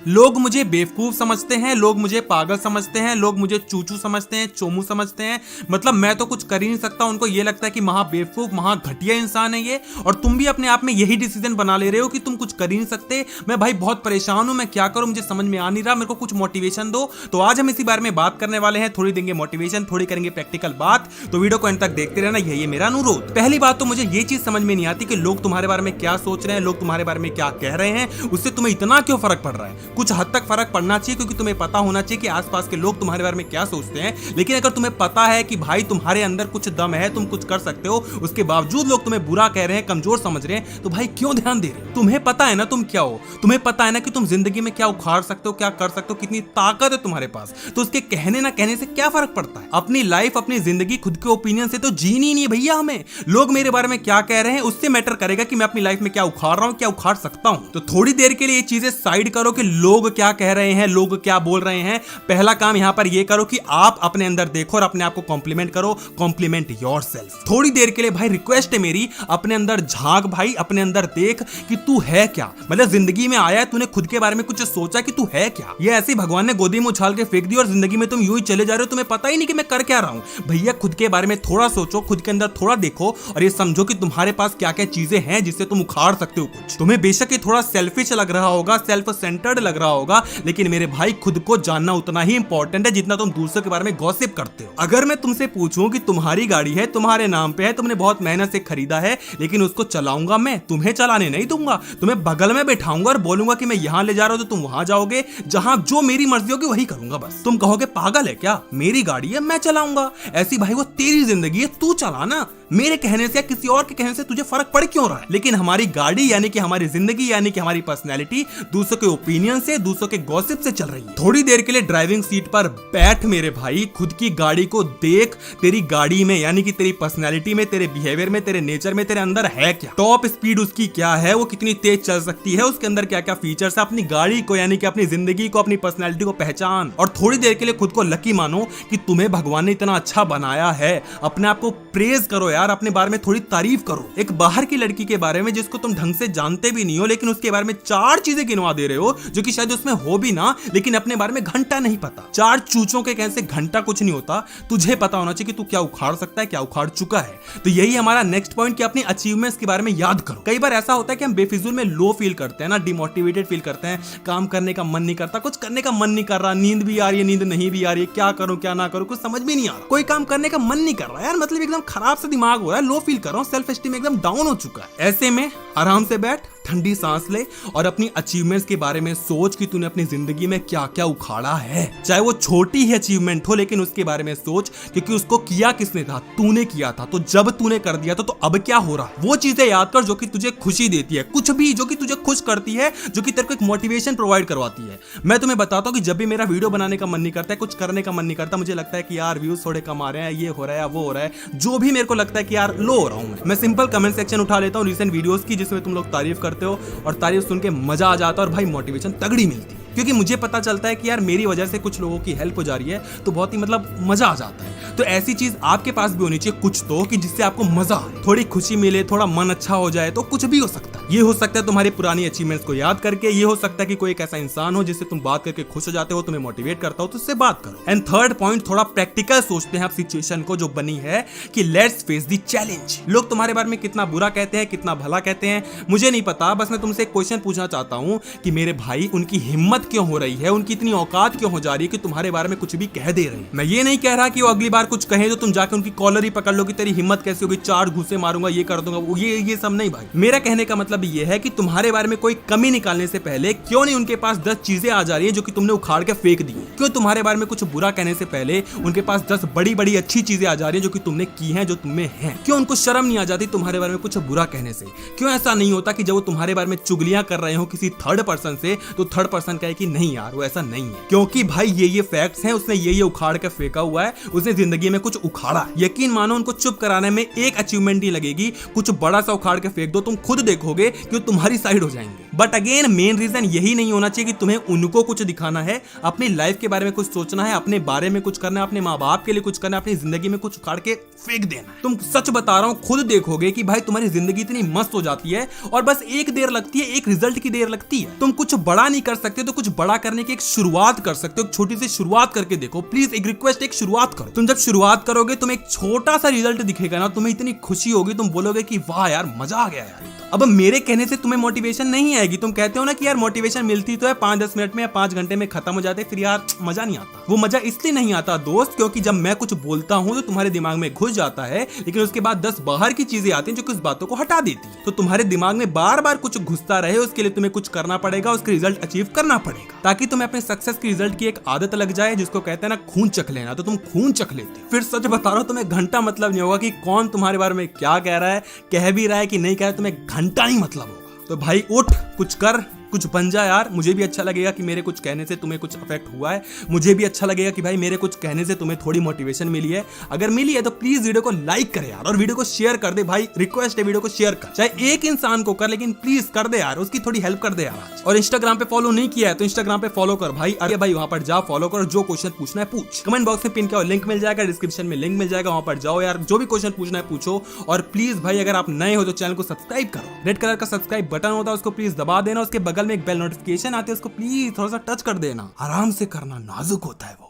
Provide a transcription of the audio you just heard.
लोग मुझे बेवकूफ समझते हैं, लोग मुझे पागल समझते हैं, लोग मुझे चूचू समझते हैं, चोमू समझते हैं। मतलब मैं तो कुछ कर ही नहीं सकता। उनको ये लगता है कि महा बेवकूफ, महा घटिया इंसान है ये। और तुम भी अपने आप में यही डिसीजन बना ले रहे हो कि तुम कुछ कर ही नहीं सकते। मैं भाई बहुत परेशान हूं, मैं क्या करूं, मुझे समझ में आ नहीं रहा, मेरे को कुछ मोटिवेशन दो। तो आज हम इसी बारे में बात करने वाले हैं। थोड़ी देंगे मोटिवेशन, थोड़ी करेंगे प्रैक्टिकल बात। तो वीडियो को अंत तक देखते रहना, यही मेरा अनुरोध। पहली बात तो मुझे ये चीज समझ में नहीं आती कि लोग तुम्हारे बारे में क्या सोच रहे हैं, लोग तुम्हारे बारे में क्या कह रहे हैं, उससे तुम्हें इतना क्यों फर्क पड़ रहा है। कुछ हद तक फर्क पड़ना चाहिए, क्योंकि तुम्हें पता होना चाहिए कि आसपास के लोग तुम्हारे बारे में क्या सोचते हैं। लेकिन अगर तुम्हें पता है कि भाई तुम्हारे अंदर कुछ दम है, तुम कुछ कर सकते हो, उसके बावजूद लोग तुम्हें बुरा कह रहे हैं, कमजोर समझ रहे हैं, तो भाई क्यों ध्यान दे रहे हो। तुम्हें पता है ना तुम क्या हो, तुम्हें पता है ना कि तुम जिंदगी में क्या उखाड़ सकते हो, क्या कर सकते हो, कितनी ताकत है तुम्हारे पास। तो उसके कहने ना कहने से क्या फर्क पड़ता है। अपनी लाइफ, अपनी जिंदगी खुद के ओपिनियन से तो जीनी नहीं है भैया हमें। लोग मेरे बारे में क्या कह रहे हैं उससे मैटर करेगा कि मैं अपनी लाइफ में क्या उखाड़ रहा हूं, क्या उखाड़ सकता हूं। तो थोड़ी देर के लिए ये चीजें साइड करो कि लोग क्या कह रहे हैं, लोग क्या बोल रहे हैं। पहला काम यहां पर यह करो कि आप अपने अंदर देखो और अपने आप को कॉम्प्लीमेंट करो। Compliment yourself. थोड़ी देर के लिए भाई रिक्वेस्ट है मेरी, अपने अंदर झांक भाई, अपने अंदर देख कि तू है क्या। मतलब जिंदगी में आया है, तूने खुद के बारे में कुछ सोचा कि तू है क्या। ये ऐसे भगवान ने गोदी में उछाल के फेंक दी और जिंदगी में तुम यूं ही चले जा रहे हो, तुम्हें पता ही नहीं कि मैं कर क्या रहा हूं। भैया खुद के बारे में थोड़ा सोचो, खुद के अंदर थोड़ा देखो और ये समझो कि तुम्हारे पास क्या क्या चीजें हैं जिससे तुम उखाड़ सकते हो कुछ। तुम्हें बेशक ये थोड़ा सेल्फिश लग रहा होगा, सेल्फ सेंटर्ड लग रहा होगा, लेकिन मेरे भाई खुद को जानना उतना ही इंपॉर्टेंट है जितना तुम दूसरों के बारे में गॉसिप करते हो। अगर मैं तुमसे पूछूं कि तुम्हारी गाड़ी है, तुम्हारे नाम पे है, तुमने बहुत मेहनत से खरीदा है, लेकिन उसको चलाऊंगा मैं, तुम्हें चलाने नहीं दूंगा। तुम्हें बगल में बैठाऊंगा और बोलूंगा कि मैं यहां ले जा रहा हूं, तो तुम वहां जाओगे, जहां जो मेरी मर्जी होगी वही करूंगा बस। तुम कहोगे पागल है क्या, मेरी गाड़ी है मैं चलाऊंगा। ऐसी भाई वो तेरी जिंदगी है, तू चलाना। मेरे कहने से या किसी और के कहने से तुझे फर्क पड़ क्यों रहा है। लेकिन हमारी गाड़ी यानी कि हमारी जिंदगी यानी कि हमारी पर्सनैलिटी दूसरों के ओपिनियन से, दूसरों के गॉसिप से चल रही है। थोड़ी देर के लिए ड्राइविंग सीट पर बैठ मेरे भाई, खुद की गाड़ी को देख। तेरी गाड़ी में यानी कि तेरी पर्सनैलिटी में, तेरे बिहेवियर में, तेरे नेचर में, तेरे अंदर है क्या। टॉप स्पीड उसकी क्या है, वो कितनी तेज चल सकती है, उसके अंदर क्या क्या फीचर्स है। अपनी गाड़ी को यानी कि अपनी जिंदगी को, अपनी पर्सनैलिटी को पहचान। और थोड़ी देर के लिए खुद को लकी मानो कि तुम्हें भगवान ने इतना अच्छा बनाया है। अपने आप को प्रेज करो यार, अपने बारे में थोड़ी तारीफ करो। एक बाहर की लड़की के बारे में जिसको तुम ढंग से जानते भी नहीं हो, लेकिन उसके बारे में 4 चीजें गिनवा दे रहे हो जो कि शायद उसमें हो भी ना, लेकिन अपने बारे में घंटा नहीं पता। 4 चूचों के कहने से घंटा कुछ नहीं होता। तुझे पता होना चाहिए कि तू क्या उखाड़ सकता है, क्या उखाड़ चुका है। तो यही हमारा नेक्स्ट पॉइंट कि अपनी अचीवमेंट्स के बारे में याद करो। कई बार ऐसा होता है कि हम बेफिजूल में लो फील करते हैं ना, डिमोटिवेटेड फील करते हैं, काम करने का मन नहीं करता, कुछ करने का मन नहीं कर रहा, नींद भी आ रही है, नींद नहीं भी आ रही है, क्या करूं क्या ना करूं कुछ समझ भी नहीं आ रहा, कोई काम करने का मन नहीं कर रहा यार। मतलब एकदम खराब सा दिमाग हो रहा है, लो फील कर रहा हूं, सेल्फ एस्टीम एकदम डाउन हो चुका है। ऐसे में आराम से बैठ, ठंडी सांस ले और अपनी अचीवमेंट्स के बारे में सोच कि तूने अपनी जिंदगी में क्या क्या उखाड़ा है। चाहे वो छोटी ही अचीवमेंट हो, लेकिन उसके बारे में सोच, क्योंकि उसको किया किसने था, तूने किया था। तो जब तूने कर दिया था तो अब क्या हो रहा है, वो चीजें याद कर जो कि तुझे खुशी देती है, कुछ भी जो कि तुझे खुश करती है, जो कि तेरे को एक मोटिवेशन प्रोवाइड करवाती है। मैं तुम्हें बताता हूं कि जब भी मेरा वीडियो बनाने का मन नहीं करता है, कुछ करने का मन नहीं करता, मुझे लगता है कि यार व्यूज थोड़े कम आ रहे हैं, ये हो रहा है, वो हो रहा है, जो भी मेरे को लगता है कि यार लो हो रहा हूं मैं सिंपल कमेंट सेक्शन उठा लेता हूं रिसेंट वीडियोस की, जिसमें तुम लोग तारीफ करते हो और तारीफ सुन के मजा आ जाता है और भाई मोटिवेशन तगड़ी मिलती है। क्योंकि मुझे पता चलता है कि यार मेरी वजह से कुछ लोगों की हेल्प हो जा रही है, तो बहुत ही मतलब मजा आ जाता है। तो ऐसी चीज आपके पास भी होनी चाहिए कुछ तो, कि जिससे आपको मजा आए, थोड़ी खुशी मिले, थोड़ा मन अच्छा हो जाए। तो कुछ भी हो सकता है, ये हो सकता है तुम्हारी पुरानी अचीवमेंट्स को याद करके, ये हो सकता है कि कोई एक ऐसा इंसान हो जिससे तुम बात करके खुश हो जाते हो, तुम्हें मोटिवेट करता हो, तो उससे बात करो। एंड थर्ड पॉइंट, थोड़ा प्रैक्टिकल सोचते हैं आप सिचुएशन को जो बनी है, कि लेट्स फेस द चैलेंज। लोग तुम्हारे बारे में कितना बुरा कहते हैं, कितना भला कहते हैं, मुझे नहीं पता। बस मैं तुमसे एक क्वेश्चन पूछना चाहता हूं कि मेरे भाई उनकी हिम्मत क्यों हो रही है, उनकी इतनी औकात क्यों हो जा रही है कि तुम्हारे बारे में कुछ भी कह दे रहे हैं। मैं ये नहीं कह रहा कि वो अगली बार कुछ कहें तो तुम जाके उनकी कॉलर ही पकड़ लो कि तेरी हिम्मत कैसी होगी, 4 घूंसे मारूंगा, ये कर दूंगा, ये सब नहीं भाई। मेरा कहने का मतलब ये है कि तुम्हारे बारे में कोई कमी निकालने से पहले क्यों नहीं उनके पास 10 चीजें आ जा रही है जो कि तुमने उखाड़ के फेंक दी। क्यों तुम्हारे बारे में कुछ बुरा कहने से पहले उनके पास 10 बड़ी बड़ी अच्छी चीजें आ जा रही है जो कि तुमने की हैं, जो तुम्हें हैं। क्यों उनको शर्म नहीं आ जाती तुम्हारे बारे में कुछ बुरा कहने से। क्यों ऐसा नहीं होता कि जब वो तुम्हारे बारे में चुगलियां कर रहे हो किसी थर्ड पर्सन से, तो थर्ड पर्सन कहे कि नहीं यार वो ऐसा नहीं है, क्योंकि भाई ये फैक्ट्स हैं, उसने ये उखाड़ के फेंका हुआ है, उसने जिंदगी में कुछ उखाड़ा है। यकीन मानो उनको चुप कराने में एक अचीवमेंट नहीं लगेगी, कुछ बड़ा सा उखाड़ के फेंक दो, तुम खुद देखोगे कि तुम्हारी साइड हो जाएंगे। बट अगेन मेन रीजन यही नहीं होना चाहिए कि तुम्हें उनको कुछ दिखाना है, अपनी लाइफ के बारे में कुछ सोचना है, अपने बारे में कुछ करना है, अपने माँ बाप के लिए कुछ करना है, अपनी जिंदगी में कुछ उखाड़ के फेंक देना है। तुम सच बता रहा हूं, खुद देखोगे कि भाई तुम्हारी जिंदगी इतनी मस्त हो जाती है और बस एक देर लगती है, एक रिजल्ट की देर लगती है। तुम कुछ बड़ा नहीं कर सकते तो कुछ बड़ा करने की एक शुरुआत कर सकते हो, छोटी सी शुरुआत करके देखो। प्लीज एक रिक्वेस्ट, एक शुरुआत करो। तुम जब शुरुआत करोगे, तुम एक छोटा सा रिजल्ट दिखेगा ना, तुम्हें इतनी खुशी होगी, तुम बोलोगे कि वाह यार मजा आ गया यार। अब मेरे कहने से तुम्हें मोटिवेशन नहीं आएगी। तुम कहते हो ना कि यार मोटिवेशन मिलती तो है 5-10 मिनट में या 5 घंटे में खत्म हो जाते, फिर यार मजा नहीं आता। वो मजा इसलिए नहीं आता दोस्त, क्योंकि जब मैं कुछ बोलता हूं तो तुम्हारे दिमाग में घुस जाता है, लेकिन उसके बाद 10 बाहर की चीजें आती हैं जो कुछ बातों को हटा देती है। तो तुम्हारे दिमाग में बार बार कुछ घुसता रहे, उसके लिए तुम्हें कुछ करना पड़ेगा, उसके रिजल्ट अचीव करना पड़ेगा, ताकि तुम्हें अपने सक्सेस की रिजल्ट की एक आदत लग जाए, जिसको कहते हैं ना खून चख लेना। तो तुम खून चख लेते हो। फिर सच बता रहा हूं, तुम्हें घंटा मतलब नहीं होगा कि कौन तुम्हारे बारे में क्या कह रहा है, कह भी रहा है कि नहीं कह रहा है, तुम्हें घंटा नहीं मतलब होगा। तो भाई उठ, कुछ कर, कुछ बन जा यार। मुझे भी अच्छा लगेगा कि मेरे कुछ कहने से तुम्हें कुछ अफेक्ट हुआ है, मुझे भी अच्छा लगेगा कि भाई मेरे कुछ कहने से तुम्हें थोड़ी मोटिवेशन मिली है। अगर मिली है तो प्लीज वीडियो को लाइक करे यार, और वीडियो को शेयर कर दे भाई। रिक्वेस्ट है, वीडियो को शेयर कर, चाहे एक इंसान को कर, लेकिन प्लीज कर दे यार, उसकी थोड़ी हेल्प कर दे यार। और इंस्टाग्राम पे फॉलो नहीं किया है तो इंस्टाग्राम पे फॉलो कर भाई। अरे भाई वहां पर जा, फॉलो कर, जो क्वेश्चन पूछना है पूछ। कमेंट बॉक्स में पिन किया लिंक मिल जाएगा, डिस्क्रिप्शन में लिंक मिल जाएगा, वहां पर जाओ यार, जो भी क्वेश्चन पूछना है पूछो। और प्लीज भाई अगर आप नए हो तो चैनल को सब्सक्राइब करो। रेड कलर का सब्सक्राइब बटन होता है, उसको प्लीज दबा देना। उसके बगल में एक बेल नोटिफिकेशन आती है, उसको प्लीज थोड़ा सा टच कर देना। आराम से करना, नाजुक होता है वो।